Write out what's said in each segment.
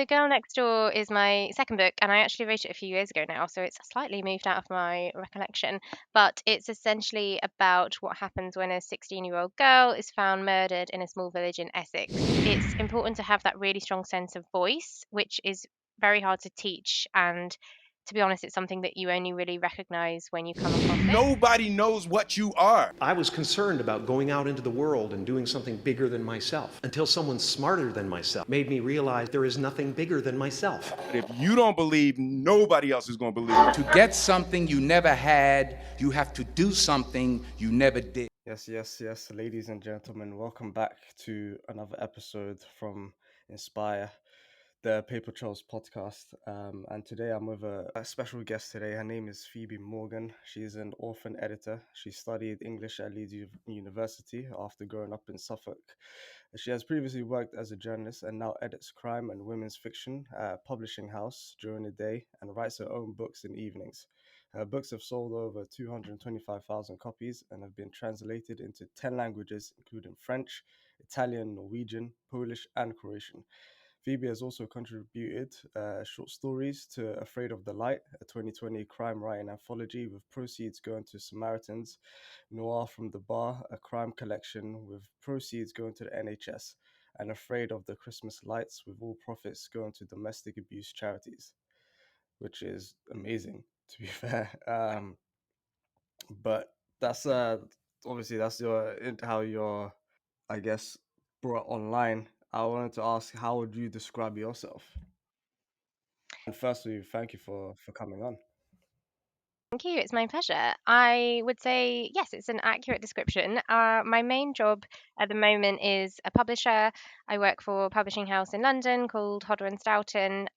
The Girl Next Door is my second book, and I actually wrote it a few years ago now, so it's slightly moved out of my recollection. But it's essentially about what happens when a 16-year-old girl is found murdered in a small village in Essex. It's important to have that really strong sense of voice, which is very hard to teach. And to be honest, it's something that you only really recognize when you come across it. Nobody knows what you are. I was concerned about going out into the world and doing something bigger than myself until someone smarter than myself made me realize there is nothing bigger than myself. If you don't believe, nobody else is going to believe. To get something you never had, you have to do something you never did. Yes, ladies and gentlemen, welcome back to another episode from Inspyre, the Paper Trails podcast. And today I'm with a special guest today. Her name is Phoebe Morgan. She's an orphan editor. She studied English at Leeds University after growing up in Suffolk. She has previously worked as a journalist and now edits crime and women's fiction at a publishing house during the day and writes her own books in evenings. Her books have sold over 225,000 copies and have been translated into 10 languages, including French, Italian, Norwegian, Polish, and Croatian. Phoebe has also contributed short stories to Afraid of the Light, a 2020 crime writing anthology with proceeds going to Samaritans, Noir from the Bar, a crime collection with proceeds going to the NHS, and Afraid of the Christmas Lights, with all profits going to domestic abuse charities, which is amazing, to be fair. But that's obviously that's how you're, I guess, brought online. I wanted to ask, how would you describe yourself? And firstly, thank you for coming on. Thank you. It's my pleasure. I would say, yes, it's an accurate description. My main job at the moment is a publisher. I work for a publishing house in London called Hodder and Stoughton.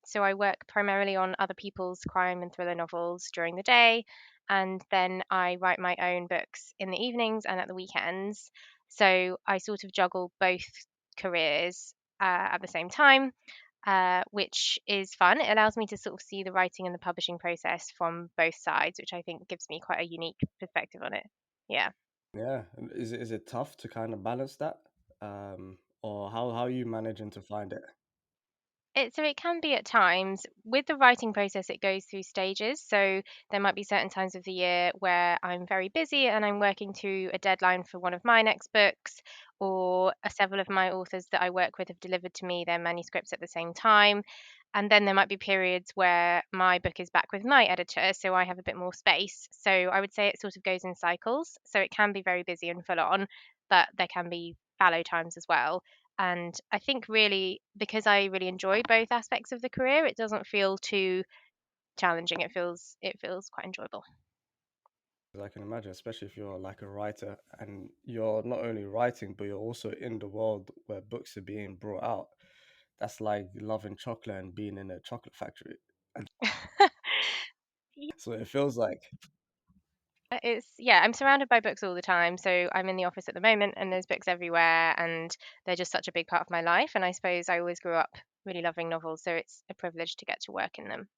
So I work primarily on other people's crime and thriller novels during the day. And then I write my own books in the evenings and at the weekends. So I sort of juggle both careers at the same time, which is fun. It allows me to sort of see the writing and the publishing process from both sides, which I think gives me quite a unique perspective on it. Yeah. Yeah, and is it tough to kind of balance that, or how are you managing to find it? So it can be at times. With the writing process, it goes through stages. So there might be certain times of the year where I'm very busy and I'm working to a deadline for one of my next books, or several of my authors that I work with have delivered to me their manuscripts at the same time. And then there might be periods where my book is back with my editor, so I have a bit more space. So I would say it sort of goes in cycles. So it can be very busy and full on, but there can be fallow times as well. And I think really because I really enjoy both aspects of the career, it doesn't feel too challenging. It feels quite enjoyable. 'Cause I can imagine, especially if you're like a writer and you're not only writing, but you're also in the world where books are being brought out. That's like loving chocolate and being in a chocolate factory. And so it feels like, I'm surrounded by books all the time. So I'm in the office at the moment and there's books everywhere and they're just such a big part of my life. And I suppose I always grew up really loving novels, so it's a privilege to get to work in them.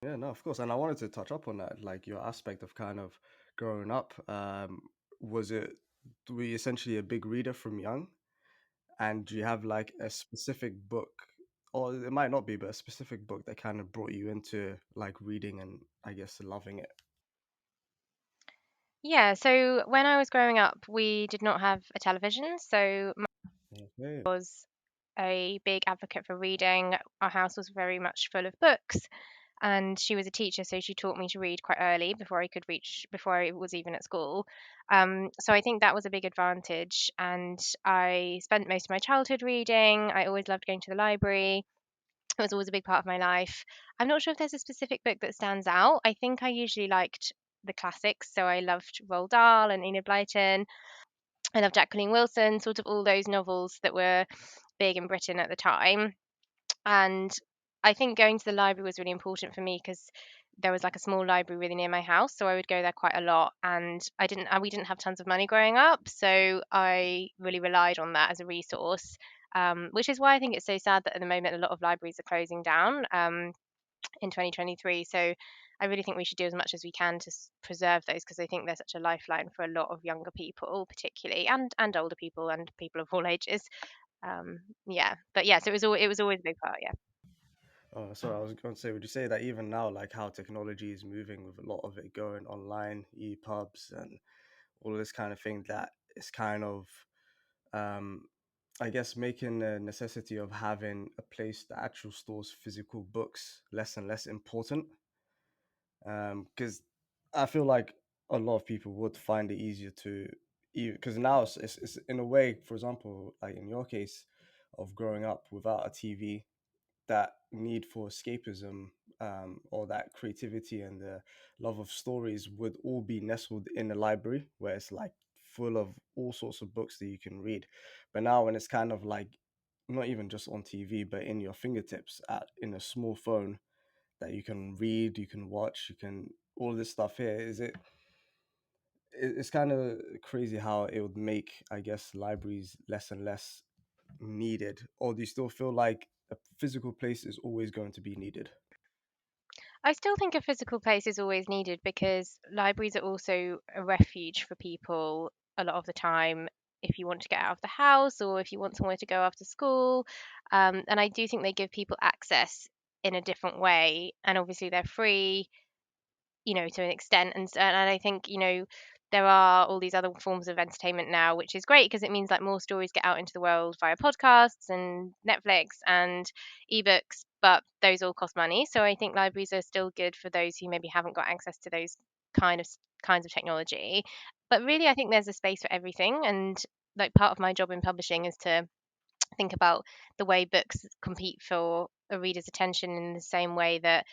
yeah, no, of course. And I wanted to touch up on that, like your aspect of kind of growing up. Was it, were you essentially a big reader from young? And do you have like a specific book, or it might not be, but a specific book that kind of brought you into like reading and I guess loving it? Yeah, so when I was growing up, we did not have a television. So Okay. was a big advocate for reading. Our house was very much full of books, and she was a teacher, so she taught me to read quite early before I was even at school. So I think that was a big advantage, and I spent most of my childhood reading. I always loved going to the library. It was always a big part of my life. I'm not sure if there's a specific book that stands out. I think I usually liked the classics, so I loved Roald Dahl and Enid Blyton. I loved Jacqueline Wilson, sort of all those novels that were big in Britain at the time. And I think going to the library was really important for me because there was like a small library really near my house, so I would go there quite a lot. And we didn't have tons of money growing up, so I really relied on that as a resource. Which is why I think it's so sad that at the moment a lot of libraries are closing down in 2023. So I really think we should do as much as we can to preserve those because I think they're such a lifeline for a lot of younger people, particularly, and older people and people of all ages. Yeah, but yeah, so it was always a big part. Yeah. Sorry, I was going to say, would you say that even now, like how technology is moving with a lot of it going online, EPUBs and all this kind of thing, that is kind of, um, I guess, making the necessity of having a place that actual stores physical books less and less important? Because I feel like a lot of people would find it easier to, because now it's in a way, for example, like in your case of growing up without a TV, that need for escapism, or that creativity and the love of stories would all be nestled in a library where it's like full of all sorts of books that you can read. But now when it's kind of like not even just on TV, but in your fingertips at in a small phone that you can read, you can watch, you can all this stuff here. It's kind of crazy how it would make, I guess, libraries less and less needed. Or do you still feel like a physical place is always going to be needed? I still think a physical place is always needed because libraries are also a refuge for people a lot of the time if you want to get out of the house or if you want somewhere to go after school. And I do think they give people access in a different way. And obviously, they're free, to an extent. And I think, there are all these other forms of entertainment now, which is great because it means like more stories get out into the world via podcasts and Netflix and ebooks, but those all cost money. So I think libraries are still good for those who maybe haven't got access to those kind of kinds of technology. But really, I think there's a space for everything. And like part of my job in publishing is to think about the way books compete for a reader's attention in the same way that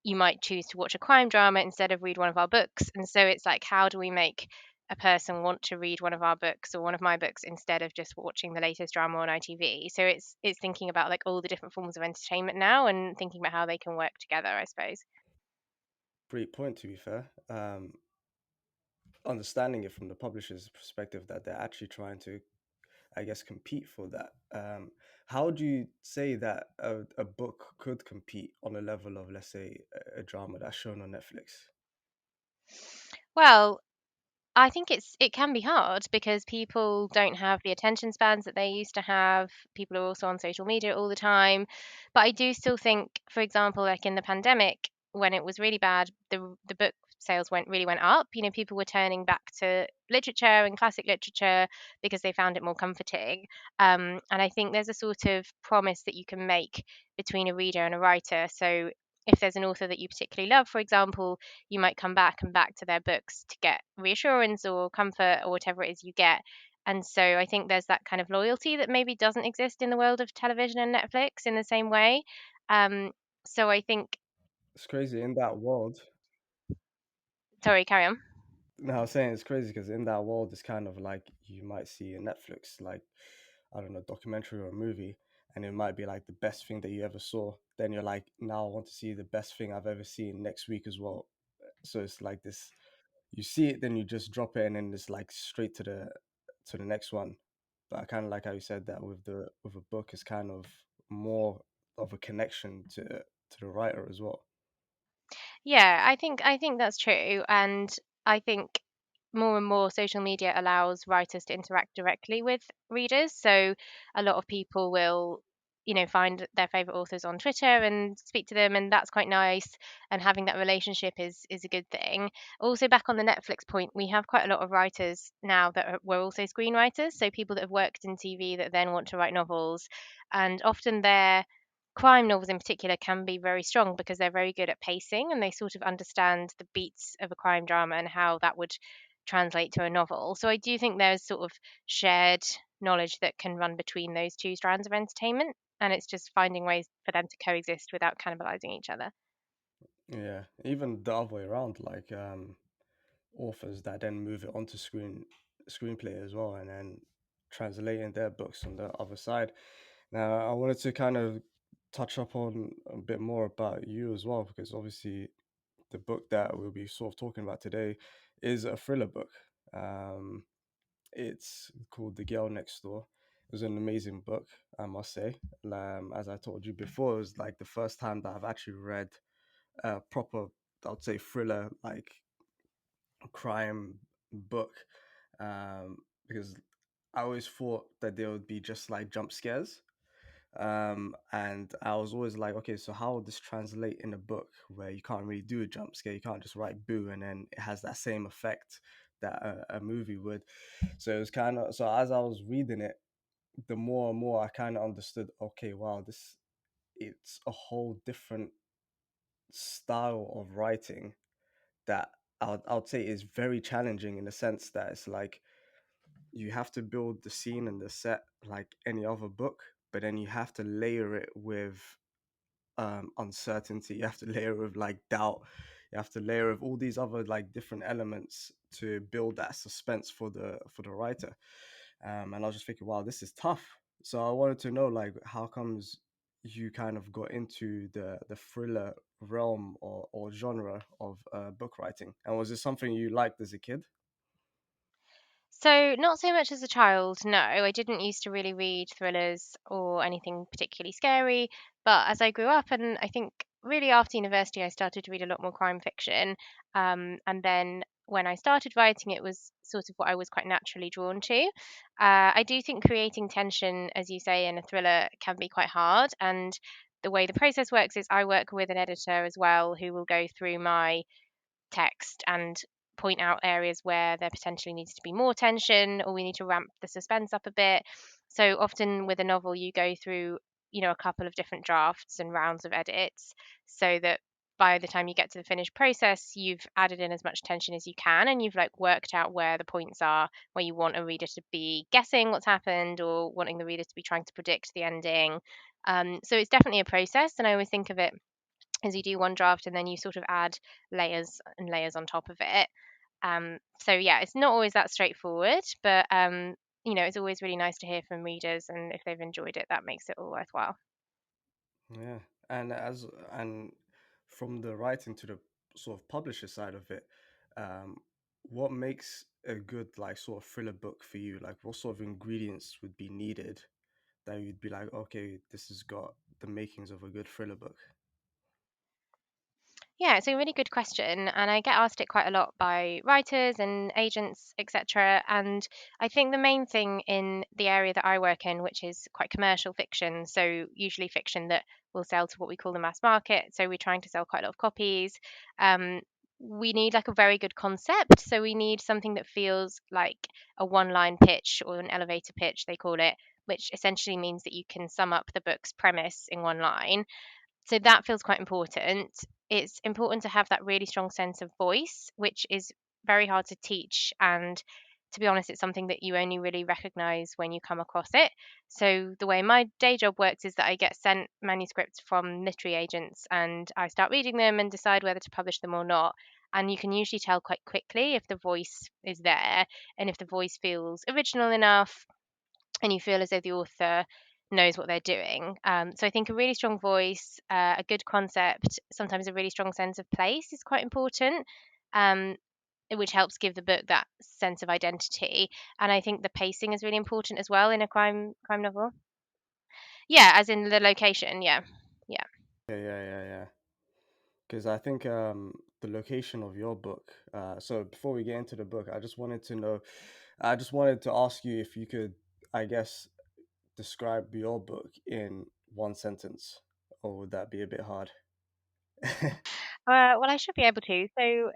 you might choose to watch a crime drama instead of read one of our books. And so it's like, how do we make a person want to read one of our books or one of my books instead of just watching the latest drama on ITV? So it's thinking about like all the different forms of entertainment now and thinking about how they can work together, I suppose. Great point, to be fair. Understanding it from the publisher's perspective that they're actually trying to, I guess, compete for that. How do you say that a book could compete on a level of, let's say, a drama that's shown on Netflix? Well, I think it can be hard because people don't have the attention spans that they used to have. People are also on social media all the time. But I do still think, for example, like in the pandemic, when it was really bad, the book sales went up. People were turning back to literature and classic literature because they found it more comforting. And I think there's a sort of promise that you can make between a reader and a writer. So if there's an author that you particularly love, for example, you might come back to their books to get reassurance or comfort or whatever it is you get. And so I think there's that kind of loyalty that maybe doesn't exist in the world of television and Netflix in the same way. Um, so I think, It's crazy in that world. sorry, carry on. No, I was saying it's crazy because in that world, it's kind of like you might see a Netflix, like, I don't know, documentary or a movie, and it might be like the best thing that you ever saw. Then you're like, now I want to see the best thing I've ever seen next week as well. So it's like this, you see it, then you just drop it, and then it's like straight to the next one. But I kind of like how you said that with a book, it's kind of more of a connection to the writer as well. Yeah, I think that's true, and I think more and more social media allows writers to interact directly with readers. So a lot of people will, find their favorite authors on Twitter and speak to them, and that's quite nice. And having that relationship is a good thing. Also, back on the Netflix point, we have quite a lot of writers now that were also screenwriters. So people that have worked in TV that then want to write novels, and often they're crime novels in particular can be very strong because they're very good at pacing and they sort of understand the beats of a crime drama and how that would translate to a novel. So I do think there's sort of shared knowledge that can run between those two strands of entertainment. And it's just finding ways for them to coexist without cannibalizing each other. Yeah, even the other way around, like authors that then move it onto screenplay as well, and then translating their books on the other side. Now, I wanted to kind of touch up on a bit more about you as well, because obviously the book that we'll be sort of talking about today is a thriller book. Um, it's called The Girl Next Door. It was an amazing book, I must say. As I told you before, it was like the first time that I've actually read a proper, I would say, thriller, like crime book, because I always thought that there would be just like jump scares. And I was always like, okay, so how would this translate in a book where you can't really do a jump scare? You can't just write boo and then it has that same effect that a movie would. So it was kind of, so as I was reading it, the more and more I kind of understood, okay, wow, this, it's a whole different style of writing that I would say is very challenging, in the sense that it's like you have to build the scene and the set like any other book, but then you have to layer it with uncertainty. You have to layer with like doubt. You have to layer with all these other like different elements to build that suspense for the writer. And I was just thinking, wow, this is tough. So I wanted to know, like, how comes you kind of got into the thriller realm or genre of book writing, and was this something you liked as a kid? So, not so much as a child, no. I didn't used to really read thrillers or anything particularly scary. But as I grew up, and I think really after university, I started to read a lot more crime fiction. And then when I started writing, it was sort of what I was quite naturally drawn to. I do think creating tension, as you say, in a thriller can be quite hard. And the way the process works is I work with an editor as well who will go through my text and point out areas where there potentially needs to be more tension or we need to ramp the suspense up a bit. So often with a novel, you go through, a couple of different drafts and rounds of edits so that by the time you get to the finished process, you've added in as much tension as you can and you've like worked out where the points are where you want a reader to be guessing what's happened or wanting the reader to be trying to predict the ending. So it's definitely a process, and I always think of it is you do one draft and then you sort of add layers and layers on top of it. So yeah, it's not always that straightforward, but it's always really nice to hear from readers, and if they've enjoyed it, that makes it all worthwhile. Yeah, and from the writing to the sort of publisher side of it, um, what makes a good like sort of thriller book for you? Like, what sort of ingredients would be needed that you'd be like, okay, this has got the makings of a good thriller book? Yeah, it's a really good question, and I get asked it quite a lot by writers and agents, etc. And I think the main thing in the area that I work in, which is quite commercial fiction, so usually fiction that will sell to what we call the mass market, so we're trying to sell quite a lot of copies. Um, we need like a very good concept, so we need something that feels like a one-line pitch or an elevator pitch, they call it, which essentially means that you can sum up the book's premise in one line. So that feels quite important. It's important to have that really strong sense of voice, which is very hard to teach. And to be honest, it's something that you only really recognize when you come across it. So the way my day job works is that I get sent manuscripts from literary agents and I start reading them and decide whether to publish them or not. And you can usually tell quite quickly if the voice is there and if the voice feels original enough and you feel as though the author knows what they're doing. So I think a really strong voice, a good concept, sometimes a really strong sense of place is quite important, um, which helps give the book that sense of identity. And I think the pacing is really important as well in a crime novel. Yeah, as in the location. Yeah, yeah. Yeah. Because I think the location of your book. So before we get into the book, I just wanted to ask you if you could, I guess, describe your book in one sentence, or would that be a bit hard? Well, I should be able to. So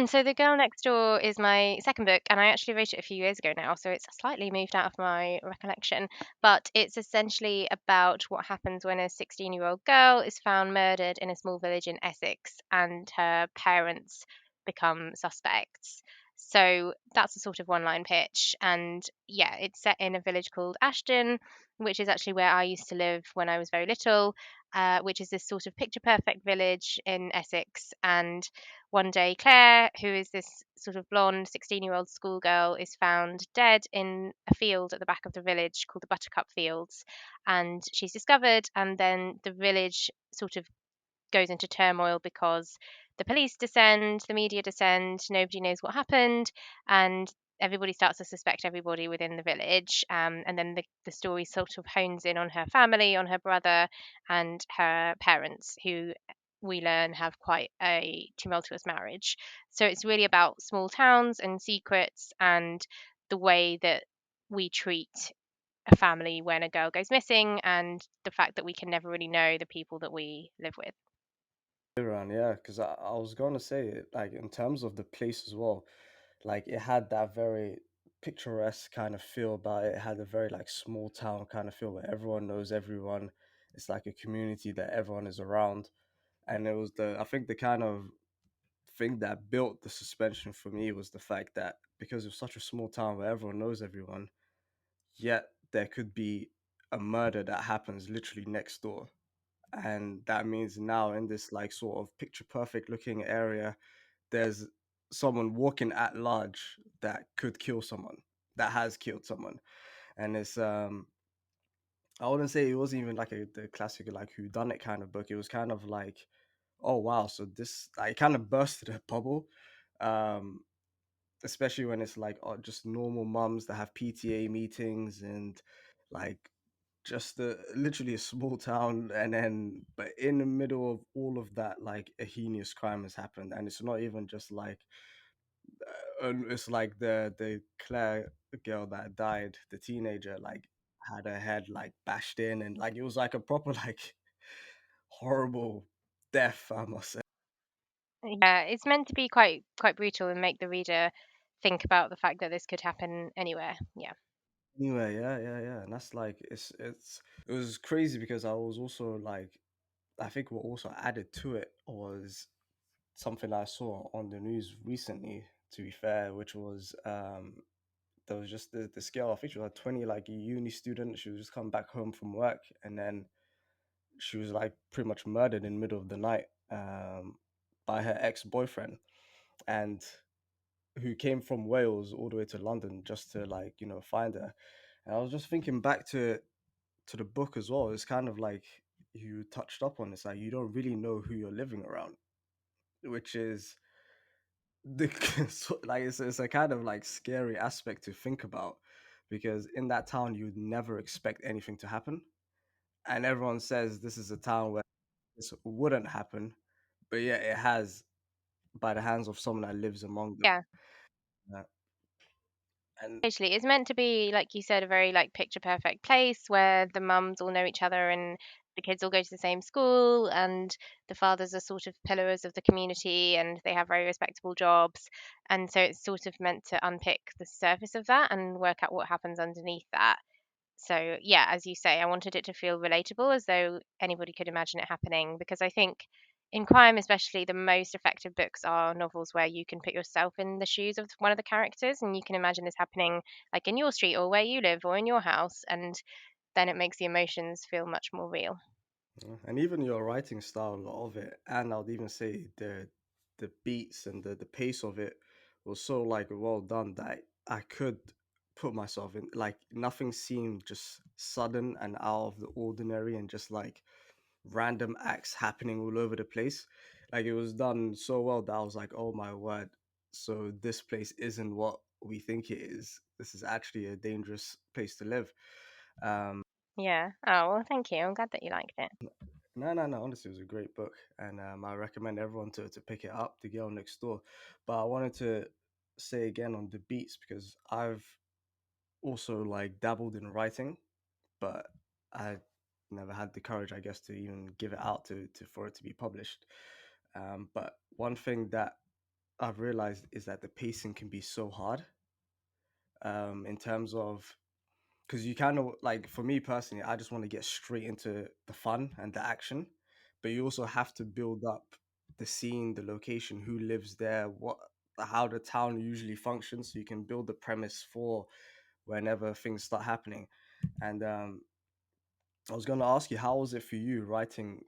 so The Girl Next Door is my second book, and I actually wrote it a few years ago now, so it's slightly moved out of my recollection. But it's essentially about what happens when a 16-year-old girl is found murdered in a small village in Essex, and her parents become suspects. So that's a sort of one-line pitch, and yeah, it's set in a village called Ashton, which is actually where I used to live when I was very little. Which is this sort of picture perfect village in Essex, and one day, Claire, who is this sort of blonde 16-year-old schoolgirl, is found dead in a field at the back of the village called the Buttercup Fields. And she's discovered, and then the village sort of goes into turmoil because the police descend, the media descend, nobody knows what happened, and everybody starts to suspect everybody within the village. And then the story sort of hones in on her family, on her brother, and her parents, who we learn have quite a tumultuous marriage. So it's really about small towns and secrets and the way that we treat a family when a girl goes missing, and the fact that we can never really know the people that we live with. Around, yeah, because I was gonna say it, like in terms of the place as well, like it had that very picturesque kind of feel about it. It had a very like small town kind of feel where everyone knows everyone. It's like a community that everyone is around. And it was I think the kind of thing that built the suspension for me was the fact that because it was such a small town where everyone knows everyone, yet there could be a murder that happens literally next door. And that means now in this like sort of picture perfect looking area, there's someone walking at large that could kill someone, that has killed someone. And it's I wouldn't say it wasn't even like the classic like who done it kind of book. It was kind of like, oh wow, so this like kind of bursted a bubble. Um Especially when it's like just normal mums that have PTA meetings and like just literally a small town, and then but in the middle of all of that like a heinous crime has happened, and it's not even just like it's like the Claire girl that died, the teenager, like had her head like bashed in, and like it was like a proper like horrible death, I must say. Yeah, it's meant to be quite brutal and make the reader think about the fact that this could happen anywhere. Yeah. Anyway, yeah, and that's like it was crazy because I was also like I think what also added to it was something I saw on the news recently, to be fair, which was there was just this girl, I think she was like 20, like a uni student. She was just come back home from work, and then she was like pretty much murdered in the middle of the night by her ex-boyfriend, and who came from Wales all the way to London just to like, find her. And I was just thinking back to the book as well. It's kind of like you touched up on. It's like you don't really know who you're living around, which is the like it's a kind of like scary aspect to think about, because in that town you'd never expect anything to happen, and everyone says this is a town where this wouldn't happen, but yeah, it has, by the hands of someone that lives among them. Yeah. Uh, and Totally. It's meant to be, like you said, a very like picture perfect place where the mums all know each other and the kids all go to the same school, and the fathers are sort of pillars of the community and they have very respectable jobs. And so it's sort of meant to unpick the surface of that and work out what happens underneath that. So, yeah, as you say, I wanted it to feel relatable, as though anybody could imagine it happening, because I think in crime, especially, the most effective books are novels where you can put yourself in the shoes of one of the characters and you can imagine this happening like in your street or where you live or in your house, and then it makes the emotions feel much more real. and even your writing style, a lot of it, and I'd even say the beats and the pace of it was so like well done that I could put myself in, like nothing seemed just sudden and out of the ordinary and just like random acts happening all over the place. Like it was done so well that I was like, oh my word, so this place isn't what we think it is. This is actually a dangerous place to live. um Yeah. Oh, well, thank you. I'm glad that you liked it. No. Honestly, it was a great book, and I recommend everyone to pick it up. The Girl Next Door. But I wanted to say again on the beats, because I've also like dabbled in writing, but I never had the courage, I guess, to even give it out to for it to be published. But one thing that I've realized is that the pacing can be so hard, in terms of, because you kind of like, for me personally, I just want to get straight into the fun and the action, but you also have to build up the scene, the location, who lives there, what, how the town usually functions, so you can build the premise for whenever things start happening. And I was going to ask you, how was it for you writing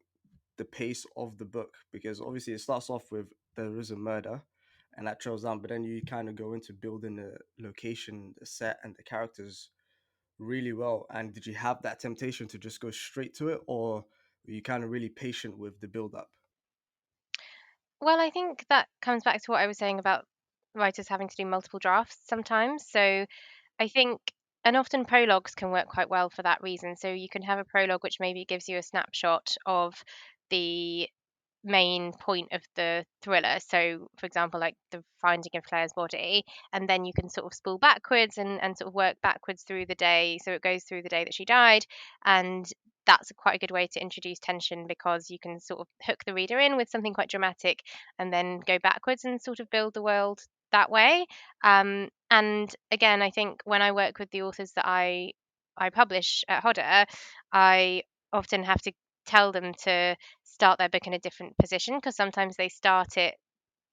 the pace of the book? Because obviously it starts off with there is a murder and that trails down, but then you kind of go into building the location, the set, and the characters really well. And did you have that temptation to just go straight to it, or were you kind of really patient with the build up? Well, I think that comes back to what I was saying about writers having to do multiple drafts sometimes. So I think, and often prologues can work quite well for that reason. So you can have a prologue which maybe gives you a snapshot of the main point of the thriller. So, for example, like the finding of Claire's body, and then you can sort of spool backwards and sort of work backwards through the day. So it goes through the day that she died, and that's quite a good way to introduce tension because you can sort of hook the reader in with something quite dramatic and then go backwards and sort of build the world that way. And again, I think when I work with the authors that I publish at Hodder, I often have to tell them to start their book in a different position because sometimes they start it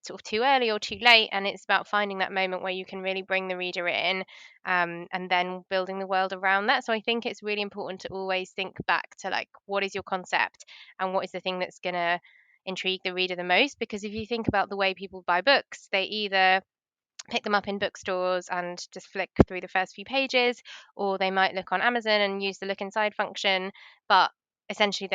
sort of too early or too late, and it's about finding that moment where you can really bring the reader in, and then building the world around that. So I think it's really important to always think back to like what is your concept and what is the thing that's going to intrigue the reader the most, because if you think about the way people buy books, they either pick them up in bookstores and just flick through the first few pages, or they might look on Amazon and use the look inside function. But essentially,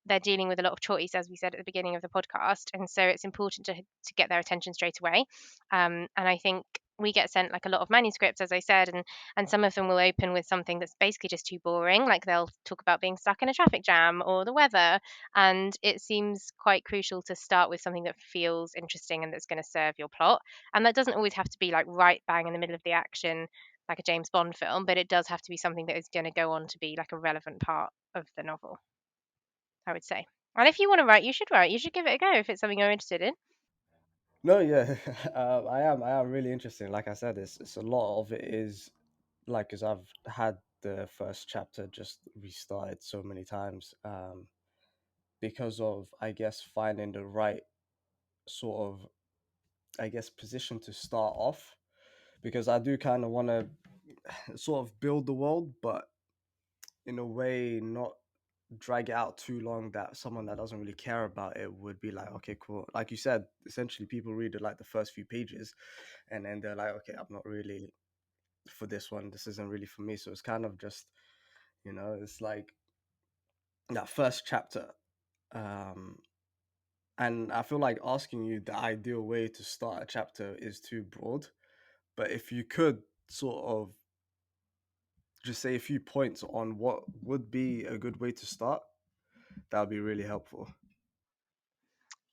they're dealing with a lot of choice, as we said at the beginning of the podcast, and so it's important to get their attention straight away. And I think we get sent like a lot of manuscripts, as I said, and some of them will open with something that's basically just too boring, like they'll talk about being stuck in a traffic jam or the weather, and it seems quite crucial to start with something that feels interesting and that's going to serve your plot. And that doesn't always have to be like right bang in the middle of the action, like a James Bond film, but it does have to be something that is going to go on to be like a relevant part of the novel, I would say. And if you want to write, you should write. You should give it a go if it's something you're interested in. No, yeah, I am really interested. Like I said, it's a lot of it is like because I've had the first chapter just restarted so many times, because of I guess finding the right sort of I guess position to start off, because I do kind of want to sort of build the world, but in a way not drag it out too long that someone that doesn't really care about it would be like, okay, cool. Like you said, essentially people read it like the first few pages and then they're like, okay, I'm not really for this one. This isn't really for me. So it's kind of just, it's like that first chapter. Um, and I feel like asking you the ideal way to start a chapter is too broad. But if you could sort of just say a few points on what would be a good way to start, that would be really helpful.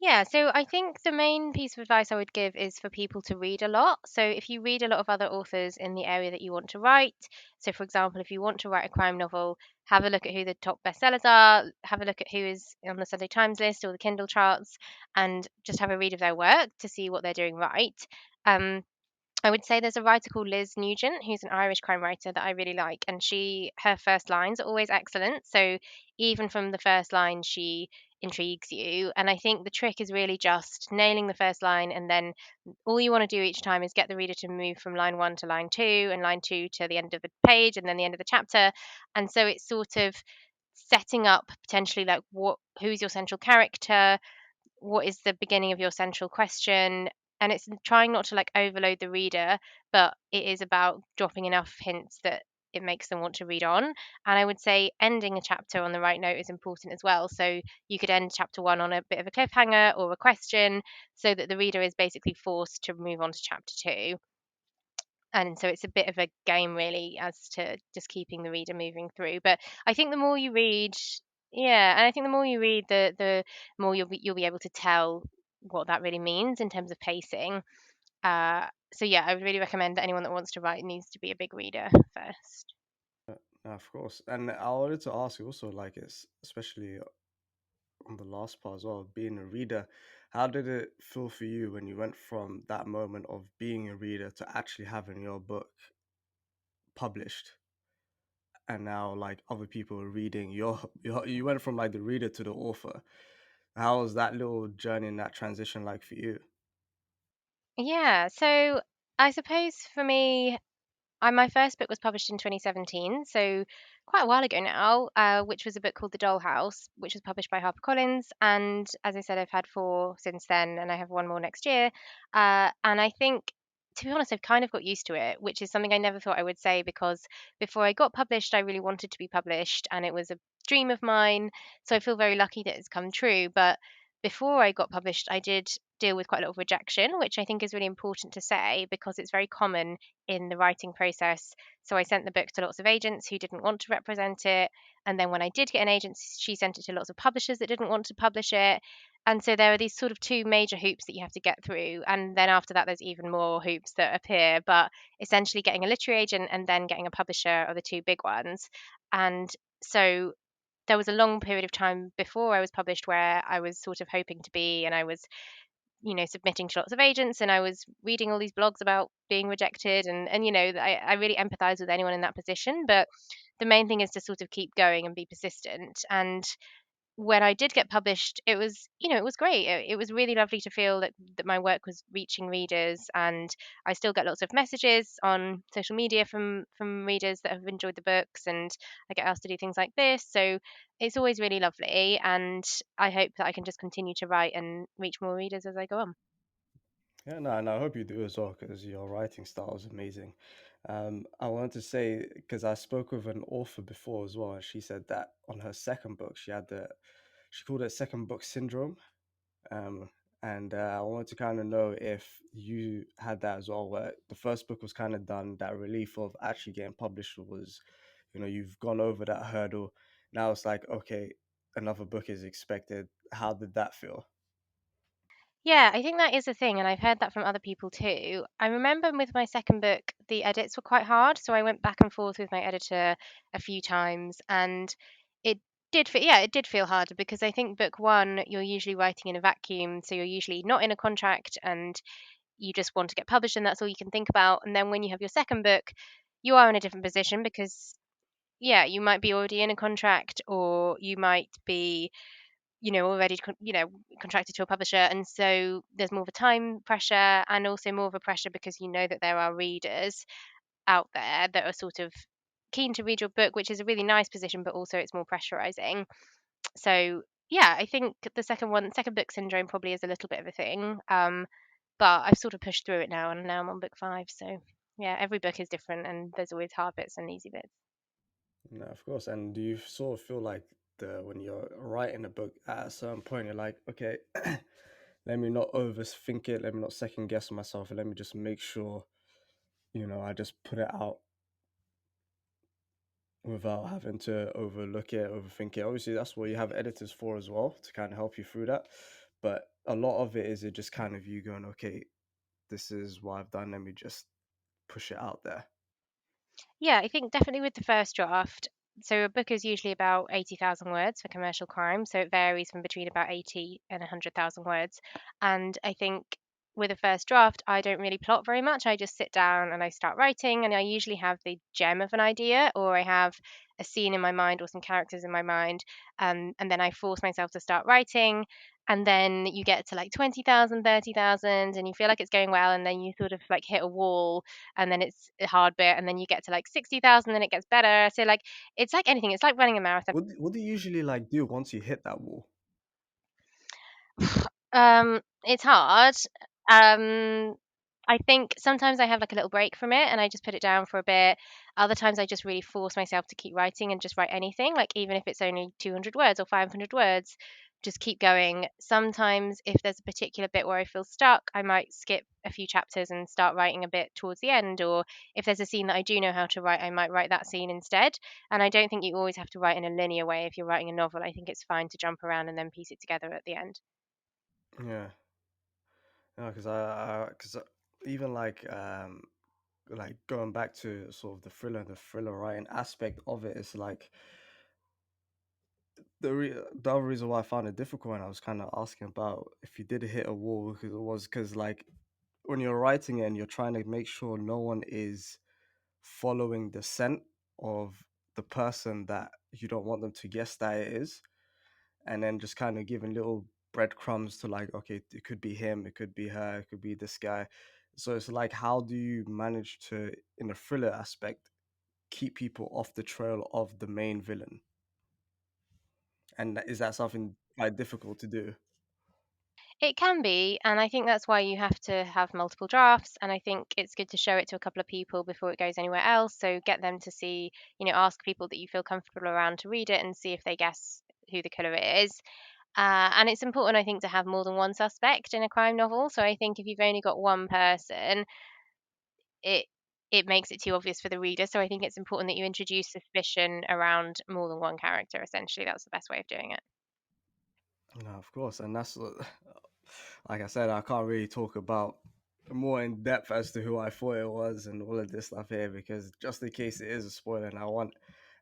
Yeah, so I think the main piece of advice I would give is for people to read a lot. So if you read a lot of other authors in the area that you want to write, so for example, if you want to write a crime novel, have a look at who the top bestsellers are, have a look at who is on the Sunday Times list or the Kindle charts, and just have a read of their work to see what they're doing right. Um, I would say there's a writer called Liz Nugent, who's an Irish crime writer that I really like, and her first lines are always excellent. So even from the first line, she intrigues you. And I think the trick is really just nailing the first line, and then all you want to do each time is get the reader to move from line one to line two, and line two to the end of the page, and then the end of the chapter. And so it's sort of setting up potentially like who's your central character, what is the beginning of your central question, and it's trying not to like overload the reader, but it is about dropping enough hints that it makes them want to read on. And I would say ending a chapter on the right note is important as well. So you could end chapter one on a bit of a cliffhanger or a question so that the reader is basically forced to move on to chapter two. And so it's a bit of a game really as to just keeping the reader moving through. But I think the more you read, yeah, and I think the more you read, the more you'll be able to tell what that really means in terms of pacing. So yeah, I would really recommend that anyone that wants to write needs to be a big reader first. Of course. And I wanted to ask you also, like, it's especially on the last part as well, being a reader, how did it feel for you when you went from that moment of being a reader to actually having your book published? And now, like, other people are reading you went from like the reader to the author. How was that little journey and that transition like for you? Yeah, so I suppose for me, my first book was published in 2017, so quite a while ago now, which was a book called The Doll House, which was published by HarperCollins. And as I said, I've had four since then, and I have one more next year. And I think, to be honest, I've kind of got used to it, which is something I never thought I would say because before I got published, I really wanted to be published, and it was a dream of mine. So I feel very lucky that it's come true. But before I got published, I did deal with quite a lot of rejection, which I think is really important to say because it's very common in the writing process. So I sent the book to lots of agents who didn't want to represent it. And then when I did get an agent, she sent it to lots of publishers that didn't want to publish it. And so there are these sort of two major hoops that you have to get through, and then after that there's even more hoops that appear, but essentially getting a literary agent and then getting a publisher are the two big ones. And so there was a long period of time before I was published where I was sort of hoping to be, and I was, submitting to lots of agents, and I was reading all these blogs about being rejected, and I really empathize with anyone in that position. But the main thing is to sort of keep going and be persistent. And when I did get published, it was great. It was really lovely to feel that my work was reaching readers, and I still get lots of messages on social media from readers that have enjoyed the books, and I get asked to do things like this. So it's always really lovely, and I hope that I can just continue to write and reach more readers as I go on. Yeah, no, and I hope you do as well because your writing style is amazing. I wanted to say because I spoke with an author before as well, and she said that on her second book she called it second book syndrome. Um, and I wanted to kind of know if you had that as well, where the first book was kind of done, that relief of actually getting published was, you've gone over that hurdle. Now it's like, okay, another book is expected. How did that feel? Yeah, I think that is a thing, and I've heard that from other people too. I remember with my second book, the edits were quite hard, so I went back and forth with my editor a few times, and it it did feel harder because I think book one, you're usually writing in a vacuum, so you're usually not in a contract, and you just want to get published, and that's all you can think about. And then when you have your second book, you are in a different position because, yeah, you might be already in a contract, or you might be already contracted to a publisher, and so there's more of a time pressure and also more of a pressure because you know that there are readers out there that are sort of keen to read your book, which is a really nice position, but also it's more pressurizing. So yeah, I think the second book syndrome probably is a little bit of a thing, but I've sort of pushed through it now, and now I'm on book 5. So yeah, every book is different, and there's always hard bits and easy bits. No, of course. And do you sort of feel like when you're writing a book at a certain point, you're like, okay, let me not overthink it, let me not second guess myself, and let me just make sure, I just put it out without having to overlook it, overthink it. Obviously, that's what you have editors for as well, to kind of help you through that. But a lot of it is it just kind of you going, okay, this is what I've done. Let me just push it out there. Yeah, I think definitely with the first draft. So a book is usually about 80,000 words for commercial crime. So it varies from between about 80 and 100,000 words. And I think with a first draft, I don't really plot very much. I just sit down and I start writing, and I usually have the gem of an idea, or I have a scene in my mind or some characters in my mind. And then I force myself to start writing. And then you get to like 20,000, 30,000, and you feel like it's going well. And then you sort of like hit a wall, and then it's a hard bit, and then you get to like 60,000, and it gets better. So like it's like anything. It's like running a marathon. What do you usually like do once you hit that wall? It's hard. Um, I think sometimes I have like a little break from it and I just put it down for a bit. Other times I just really force myself to keep writing and just write anything, like even if it's only 200 words or 500 words, just keep going. Sometimes if there's a particular bit where I feel stuck, I might skip a few chapters and start writing a bit towards the end. Or if there's a scene that I do know how to write, I might write that scene instead. And I don't think you always have to write in a linear way if you're writing a novel. I think it's fine to jump around and then piece it together at the end. Yeah, no, because even like going back to sort of the thriller writing aspect of it is like the other reason why I found it difficult, and I was kind of asking about if you did hit a wall, because it was because like when you're writing it and you're trying to make sure no one is following the scent of the person that you don't want them to guess that it is, and then just kind of giving little breadcrumbs to like, okay, it could be him, it could be her, it could be this guy. So it's like, how do you manage to, in a thriller aspect, keep people off the trail of the main villain? And is that something quite difficult to do? It can be, and I think that's why you have to have multiple drafts. And I think it's good to show it to a couple of people before it goes anywhere else. So get them to see, ask people that you feel comfortable around to read it and see if they guess who the killer is. And it's important, I think, to have more than one suspect in a crime novel. So I think if you've only got one person, it it makes it too obvious for the reader. So I think it's important that you introduce suspicion around more than one character. Essentially, that's the best way of doing it. No, of course, and that's like I said, I can't really talk about more in depth as to who I thought it was and all of this stuff here because just in case it is a spoiler, and I want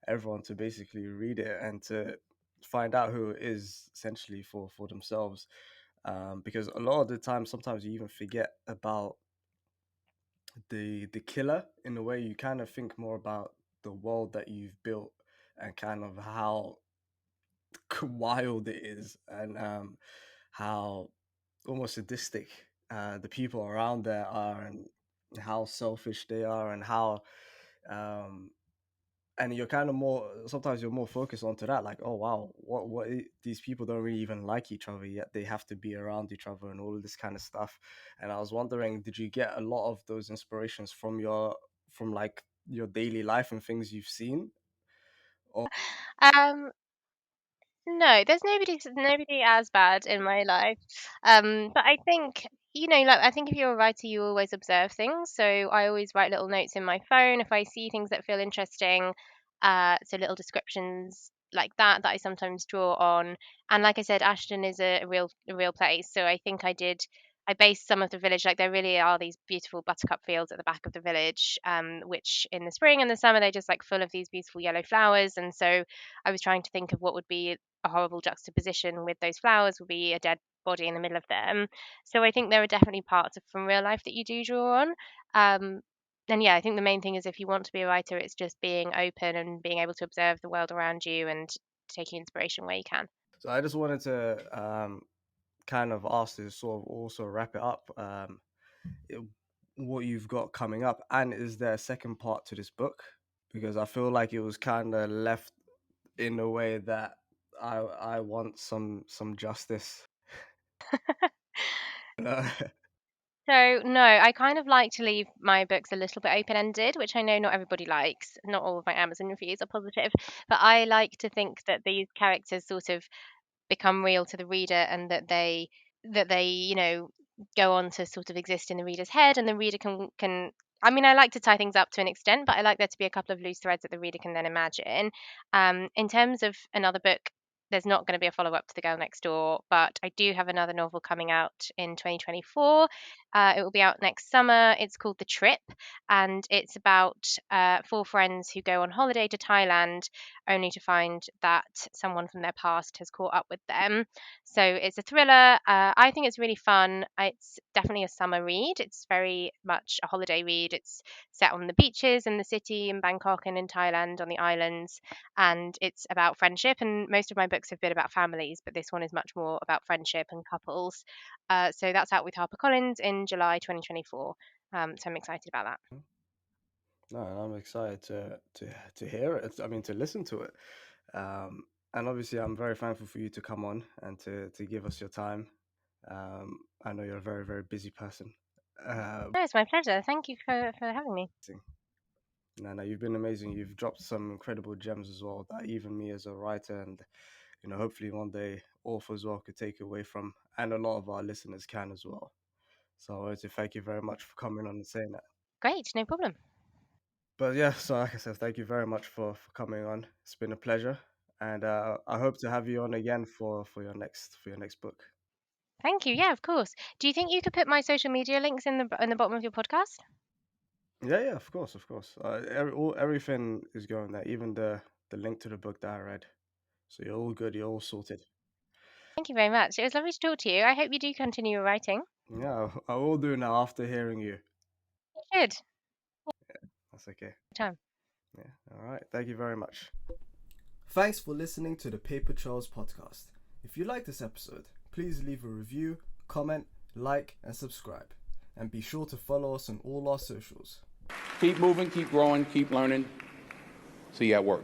everyone to basically read it and to find out who it is essentially for themselves. Because a lot of the time, sometimes you even forget about the killer in a way. You kind of think more about the world that you've built and kind of how wild it is and how almost sadistic the people around there are and how selfish they are and how um and you're kind of more sometimes you're more focused onto that, like, oh wow, these people don't really even like each other yet they have to be around each other and all of this kind of stuff. And I was wondering, did you get a lot of those inspirations from like your daily life and things you've seen? Or Um, No, there's nobody as bad in my life. But I think, like I think if you're a writer, you always observe things. So I always write little notes in my phone if I see things that feel interesting. So little descriptions like that I sometimes draw on. And like I said, Ashton is a real place. So I think I based some of the village, like there really are these beautiful buttercup fields at the back of the village, which in the spring and the summer they're just like full of these beautiful yellow flowers. And so I was trying to think of what would be a horrible juxtaposition with those flowers would be a dead body in the middle of them. So I think there are definitely parts of from real life that you do draw on. Um, and yeah, I think the main thing is if you want to be a writer, it's just being open and being able to observe the world around you and taking inspiration where you can. so I just wanted to kind of ask to sort of also wrap it up, it- what you've got coming up, and is there a second part to this book? Because I feel like it was kind of left in a way that I want some justice. You know? So no, I kind of like to leave my books a little bit open-ended, which I know not everybody likes. Not all of my Amazon reviews are positive, but I like to think that these characters sort of become real to the reader and that they go on to sort of exist in the reader's head and the reader can I mean, I like to tie things up to an extent, but I like there to be a couple of loose threads that the reader can then imagine. In terms of another book, there's not going to be a follow-up to The Girl Next Door, but I do have another novel coming out in 2024. It will be out next summer. It's called The Trip, and it's about four friends who go on holiday to Thailand only to find that someone from their past has caught up with them. So it's a thriller. I think it's really fun. It's definitely a summer read. It's very much a holiday read. It's set on the beaches in the city in Bangkok and in Thailand on the islands. And it's about friendship. And most of my books have been about families, but this one is much more about friendship and couples. So that's out with HarperCollins in July 2024. So I'm excited about that. No, and I'm excited to hear it. I mean, to listen to it. And obviously, I'm very thankful for you to come on and to give us your time. I know you're a very, very busy person. No, it's my pleasure. Thank you for having me. No, you've been amazing. You've dropped some incredible gems as well that even me as a writer and, hopefully one day authors as well could take away from, and a lot of our listeners can as well. So I wanted to thank you very much for coming on and saying that. Great, no problem. But yeah, so like I said, thank you very much for coming on. It's been a pleasure, and I hope to have you on again for your next book. Thank you. Yeah, of course. Do you think you could put my social media links in the bottom of your podcast? Yeah, of course, of course. Everything is going there, even the link to the book that I read. So you're all good. You're all sorted. Thank you very much. It was lovely to talk to you. I hope you do continue your writing. Yeah, I will do now after hearing you. Good. That's okay. Time. Yeah. All right. Thank you very much. Thanks for listening to the Paper Trails podcast. If you like this episode, please leave a review, comment, like, and subscribe. And be sure to follow us on all our socials. Keep moving, keep growing, keep learning. See you at work.